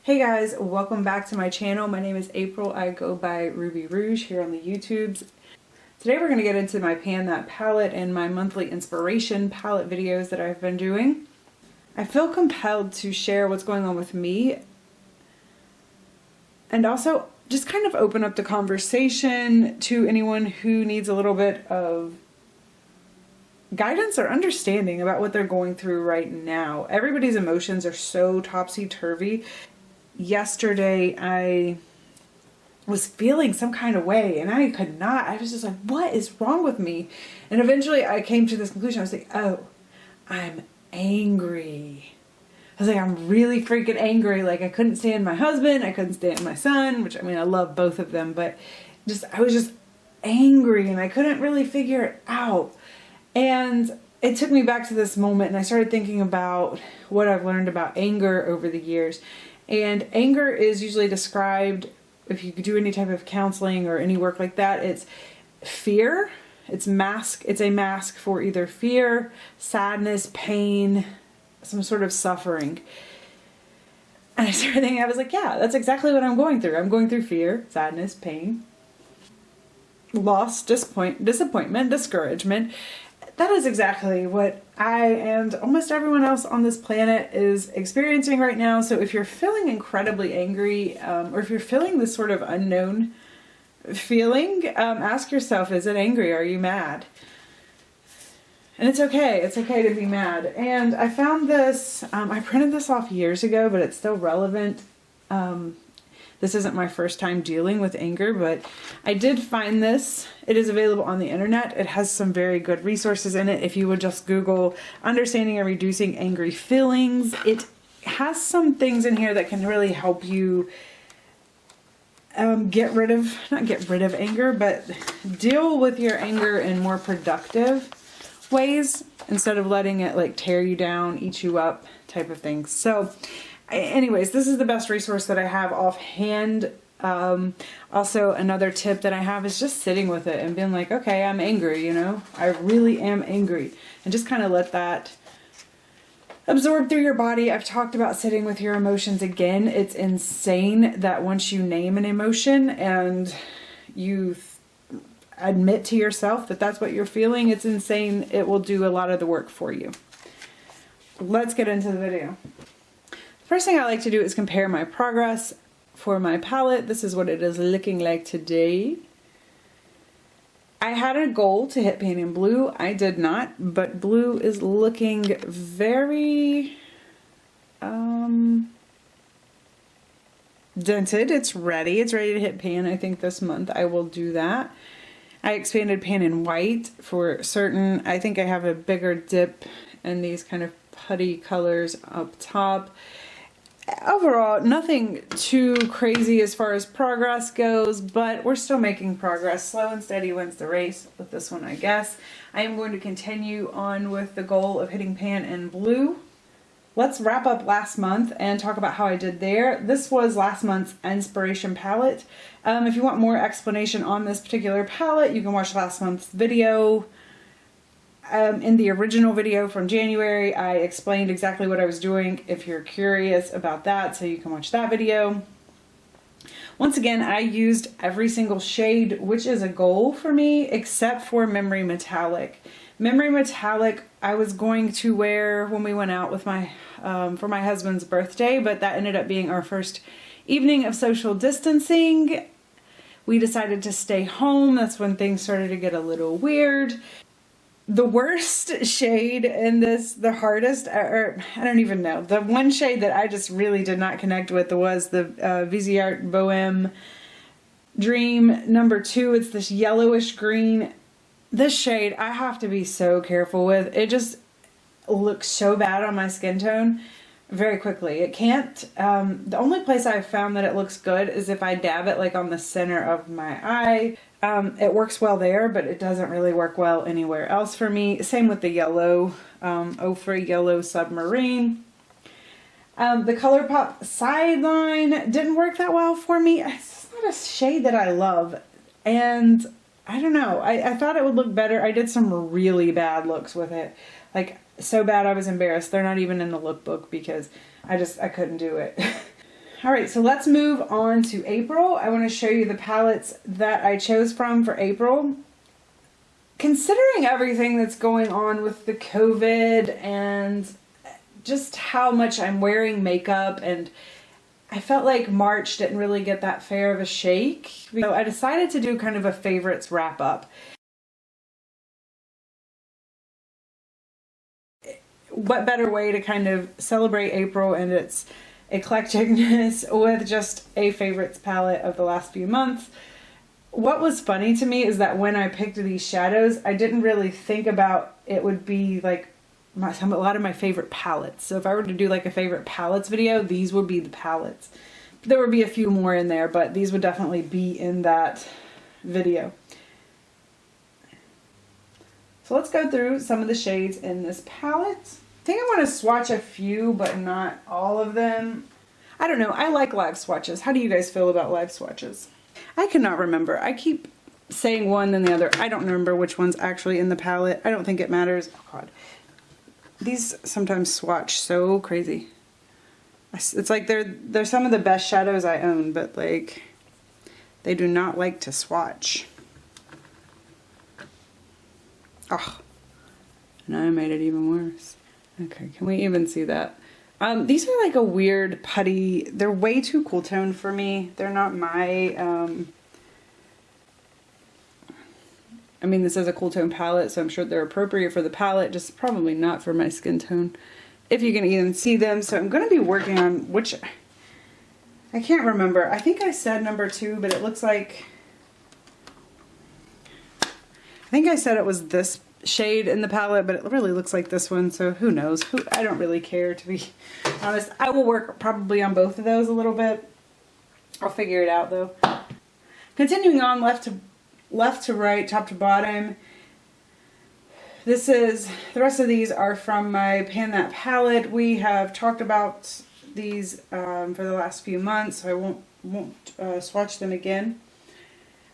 Hey guys, welcome back to my channel. My name is April. I go by Ruby Rouge here on the YouTubes. Today we're going to get into my Pan That palette and my monthly inspiration palette videos that I've been doing. I feel compelled to share what's going on with me and also just kind of open up the conversation to anyone who needs a little bit of guidance or understanding about what they're going through right now. Everybody's emotions are so topsy-turvy. Yesterday I was feeling some kind of way and I was just like, what is wrong with me? And eventually I came to this conclusion. I was like, oh, I'm angry. I was like, I'm really freaking angry. Like, I couldn't stand my husband, I couldn't stand my son, which I mean, I love both of them, but I was just angry and I couldn't really figure it out. And it took me back to this moment and I started thinking about what I've learned about anger over the years. And anger is usually described, if you do any type of counseling or any work like that, it's fear. It's a mask for either fear, sadness, pain, some sort of suffering. And I started thinking, I was like, yeah, that's exactly what I'm going through. I'm going through fear, sadness, pain, loss, disappointment, discouragement. That is exactly what I and almost everyone else on this planet is experiencing right now. So if you're feeling incredibly angry, or if you're feeling this sort of unknown feeling, ask yourself, is it angry? Are you mad? And it's okay. It's okay to be mad. And I found this, I printed this off years ago, but it's still relevant. This isn't my first time dealing with anger, but I did find this. It is available on the internet. It has some very good resources in it. If you would just Google understanding and reducing angry feelings, it has some things in here that can really help you not get rid of anger, but deal with your anger in more productive ways instead of letting it like tear you down, eat you up type of things. So anyways, this is the best resource that I have offhand. Also, another tip that I have is just sitting with it and being like, okay, I'm angry, you know, I really am angry. And just kind of let that absorb through your body. I've talked about sitting with your emotions again. It's insane that once you name an emotion and you admit to yourself that that's what you're feeling, it's insane. It will do a lot of the work for you. Let's get into the video. First thing I like to do is compare my progress for my palette. This is what it is looking like today. I had a goal to hit pan in blue. I did not, but blue is looking very dented. It's ready to hit pan. I think this month I will do that. I expanded pan in white for certain. I think I have a bigger dip in these kind of putty colors up top. Overall, nothing too crazy as far as progress goes, but we're still making progress. Slow and steady wins the race with this one, I guess. I am going to continue on with the goal of hitting pan in blue. Let's wrap up last month and talk about how I did there. This was last month's inspiration palette. If you want more explanation on this particular palette, you can watch last month's video. In the original video from January, I explained exactly what I was doing if you're curious about that, so you can watch that video. Once again, I used every single shade, which is a goal for me, except for Memory Metallic. Memory Metallic I was going to wear when we went out with for my husband's birthday, but that ended up being our first evening of social distancing. We decided to stay home. That's when things started to get a little weird. The worst shade in this, the hardest, or I don't even know, the one shade that I just really did not connect with was the Viseart Boheme Dream number 2. It's this yellowish green. This shade I have to be so careful with. It just looks so bad on my skin tone very quickly. It can't, the only place I've found that it looks good is if I dab it like on the center of my eye. It works well there, but it doesn't really work well anywhere else for me. Same with the yellow, Ofra Yellow Submarine. The Colourpop Sideline didn't work that well for me. It's not a shade that I love, and I don't know. I thought it would look better. I did some really bad looks with it. Like, so bad I was embarrassed. They're not even in the lookbook because I couldn't do it. All right, so let's move on to April. I want to show you the palettes that I chose from for April. Considering everything that's going on with the COVID and just how much I'm wearing makeup, and I felt like March didn't really get that fair of a shake. So I decided to do kind of a favorites wrap up. What better way to kind of celebrate April and its eclecticness with just a favorites palette of the last few months. What was funny to me is that when I picked these shadows, I didn't really think about it would be like a lot of my favorite palettes. So if I were to do like a favorite palettes video, these would be the palettes. There would be a few more in there, but these would definitely be in that video. So let's go through some of the shades in this palette. I think I want to swatch a few, but not all of them. I don't know. I like live swatches. How do you guys feel about live swatches? I cannot remember. I keep saying one then the other. I don't remember which one's actually in the palette. I don't think it matters. Oh God. These sometimes swatch so crazy. It's like they're some of the best shadows I own, but like they do not like to swatch. Oh, and I made it even worse. Okay, can we even see that? These are like a weird putty. They're way too cool toned for me. They're not my, I mean, this is a cool tone palette, so I'm sure they're appropriate for the palette, just probably not for my skin tone, if you can even see them. So I'm going to be working on which, I can't remember. I think I said number 2, but it looks like, I think I said it was this shade in the palette, but it really looks like this one, so who knows. I don't really care, to be honest. I will work probably on both of those a little bit. I'll figure it out though. Continuing on left to right, top to bottom. This is, the rest of these are from my Pan That palette. We have talked about these for the last few months, so I won't swatch them again.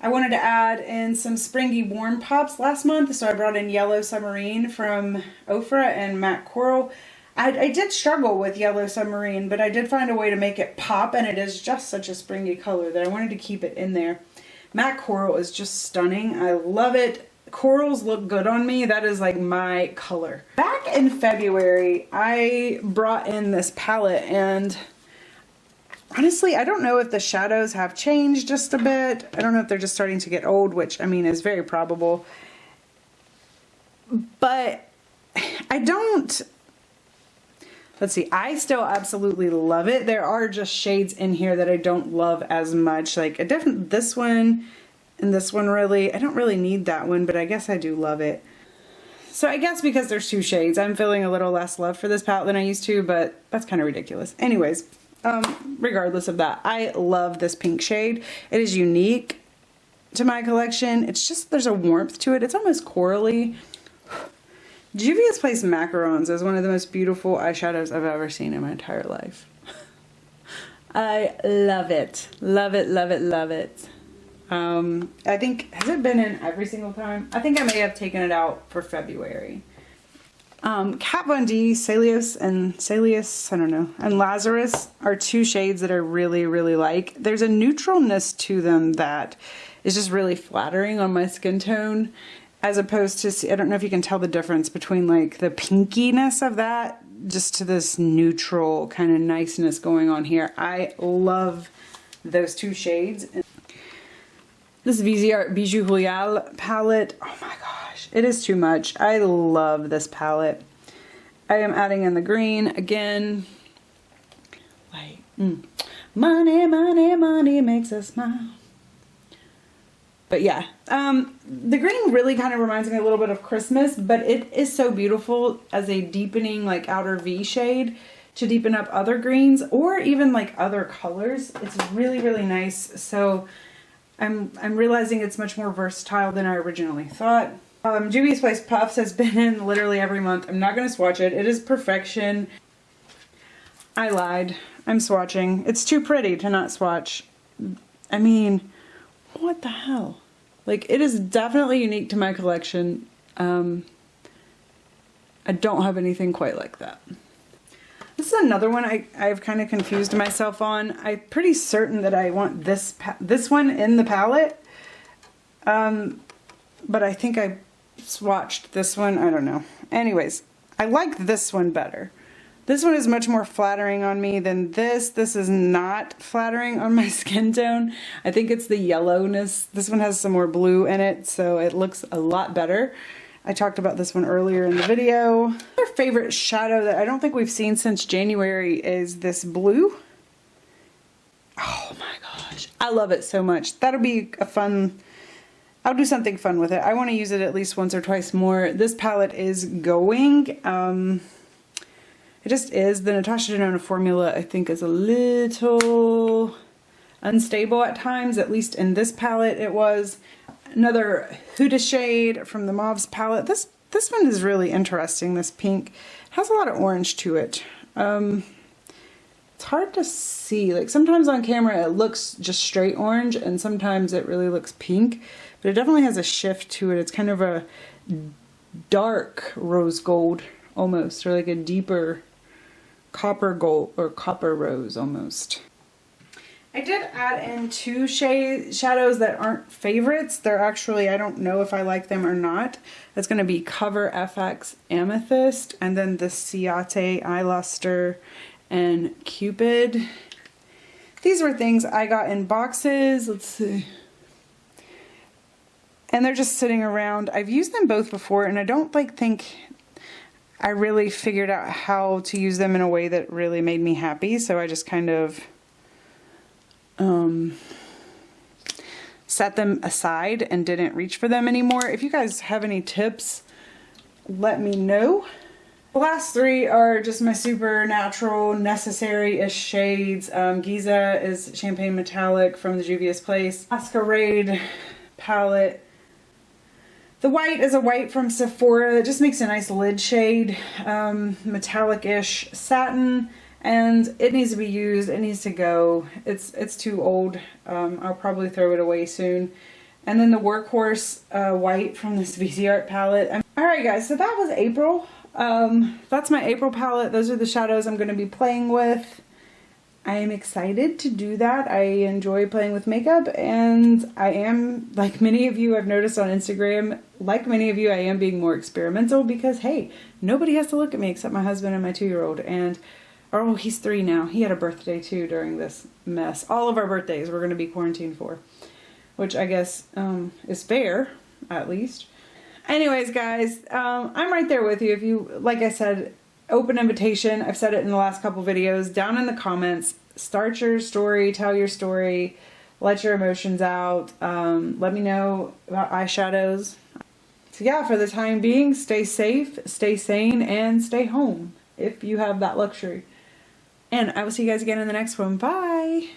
I wanted to add in some springy warm pops last month, so I brought in Yellow Submarine from Ofra and Matte Coral. I did struggle with Yellow Submarine, but I did find a way to make it pop, and it is just such a springy color that I wanted to keep it in there. Matte Coral is just stunning. I love it. Corals look good on me. That is like my color. Back in February, I brought in this palette, and honestly, I don't know if the shadows have changed just a bit. I don't know if they're just starting to get old, which I mean is very probable. But I don't, let's see, I still absolutely love it. There are just shades in here that I don't love as much. Like this one and this one really, I don't really need that one, but I guess I do love it. So I guess because there's 2 shades, I'm feeling a little less love for this palette than I used to, but that's kind of ridiculous. Anyways. Regardless of that, I love this pink shade. It is unique to my collection. It's just, there's a warmth to it. It's almost corally. Juvias Place Macarons is one of the most beautiful eyeshadows I've ever seen in my entire life. I love it. Love it, love it, love it. I think, has it been in every single time? I think I may have taken it out for February. Kat Von D, Celios, I don't know, and Lazarus are 2 shades that I really, really like. There's a neutralness to them that is just really flattering on my skin tone, as opposed to, I don't know if you can tell the difference between like the pinkiness of that, just to this neutral kind of niceness going on here. I love those 2 shades. This Viseart Bijoux Royale palette, oh my gosh, it is too much. I love this palette. I am adding in the green again. Like, money, money, money makes us smile. But yeah, the green really kind of reminds me a little bit of Christmas, but it is so beautiful as a deepening like outer V shade to deepen up other greens or even like other colors. It's really, really nice. So I'm realizing it's much more versatile than I originally thought. Juvia's Place Puffs has been in literally every month. I'm not going to swatch it. It is perfection. I lied. I'm swatching. It's too pretty to not swatch. I mean, what the hell? Like, it is definitely unique to my collection. I don't have anything quite like that. This is another one I've kind of confused myself on. I'm pretty certain that I want this one in the palette. But I think I swatched this one. I don't know. Anyways, I like this one better. This one is much more flattering on me than this. This is not flattering on my skin tone. I think it's the yellowness. This one has some more blue in it, so it looks a lot better. I talked about this one earlier in the video. Our favorite shadow that I don't think we've seen since January is this blue. Oh my gosh. I love it so much. That'll be a fun... I'll do something fun with it. I want to use it at least once or twice more. This palette is going. It just is. The Natasha Denona formula, I think, is a little unstable at times. At least in this palette it was. Another Huda shade from the Mauves palette. This one is really interesting, this pink. It has a lot of orange to it. It's hard to see. Like sometimes on camera it looks just straight orange and sometimes it really looks pink. But it definitely has a shift to it. It's kind of a dark rose gold almost, or like a deeper copper gold or copper rose almost. I did add in two shadows that aren't favorites. They're actually, I don't know if I like them or not. That's going to be Cover FX Amethyst and then the Ciate Eye Luster and Cupid. These were things I got in boxes. Let's see. And they're just sitting around. I've used them both before and I don't think I really figured out how to use them in a way that really made me happy. So I just kind of set them aside and didn't reach for them anymore. If you guys have any tips, let me know. The last three are just my super natural, necessary-ish shades. Giza is Champagne Metallic from the Juvias Place. Masquerade palette. The white is a white from Sephora. It just makes a nice lid shade. Metallic-ish satin. And it needs to be used. It needs to go. It's too old. I'll probably throw it away soon. And then the Workhorse white from this Viseart palette. Alright guys, so that was April. That's my April palette. Those are the shadows I'm going to be playing with. I am excited to do that. I enjoy playing with makeup and I am, like many of you I've noticed on Instagram, like many of you, I am being more experimental because hey, nobody has to look at me except my husband and my 2-year-old. And oh, he's 3 now. He had a birthday too during this mess. All of our birthdays we're going to be quarantined for, which I guess is fair, at least. Anyways, guys, I'm right there with you. If you, like I said, open invitation. I've said it in the last couple videos. Down in the comments, start your story, tell your story, let your emotions out. Let me know about eyeshadows. So yeah, for the time being, stay safe, stay sane, and stay home if you have that luxury. And I will see you guys again in the next one. Bye!